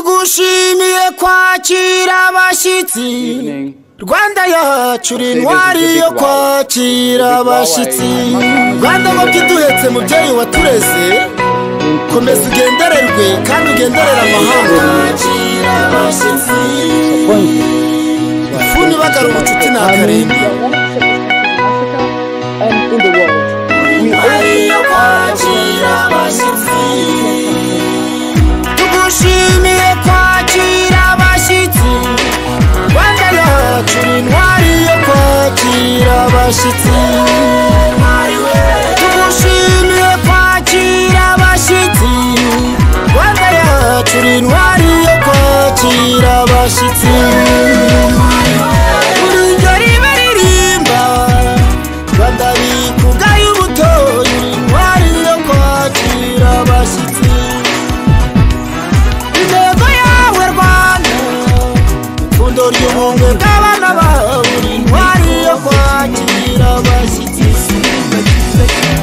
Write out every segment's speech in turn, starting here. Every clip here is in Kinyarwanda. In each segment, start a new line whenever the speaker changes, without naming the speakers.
tugushimiye kwakira abashyitsi Rwanda yacu intwari yo kwakira abashyitsi Rwanda ngo kiduhetse mubyeyi watureze komeza ugendererwe kandi ugenderera amahanga funi bagara ubucuti n'akarindi tugushimiye kwakira abashyitsi Rwanda yacu intwari yo kwakira abashyitsi tugushimiye kwakira abashyitsi Rwanda yacu intwari yo kwakira abashyitsi urugero baririmba Rwanda bikugaye ubutoyi intwari yo kwakira abashyitsi intego yawe Rwanda ipfundo ry'ubumwe bw'abana bawe intwari yo kwakira abashyitsi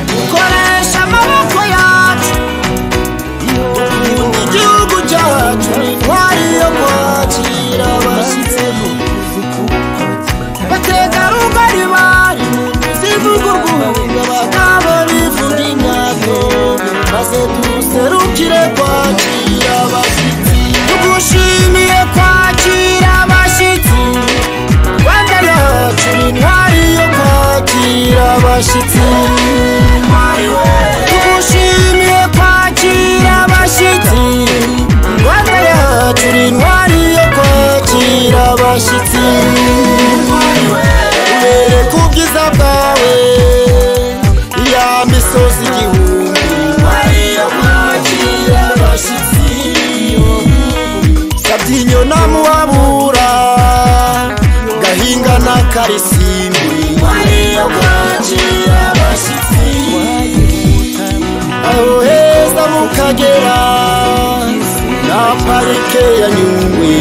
dukoresha amaboko yacu dukunda igihugu cyacu intwari yo kwakira abashyitsi bategarugori bari zivuga urwunga bakaba bivuga imyato maze duserukire kwakira abashyitsi tugushimiye kwakira abashyitsi Rwanda yacu intwari yo kwakira abashyitsi tugushimiye kwakira abashyitsi Rwanda yacu intwari yo kwakira abashyitsi ubereka ubwiza bwawe ya misozi igihumbi intwari yo kwakira abashyitsi Sabyinyo na Muhabura Gahinga na Karisimbi intwari yo kwakira abashyitsi aho heza mu Kagera na parike ya Nyungwe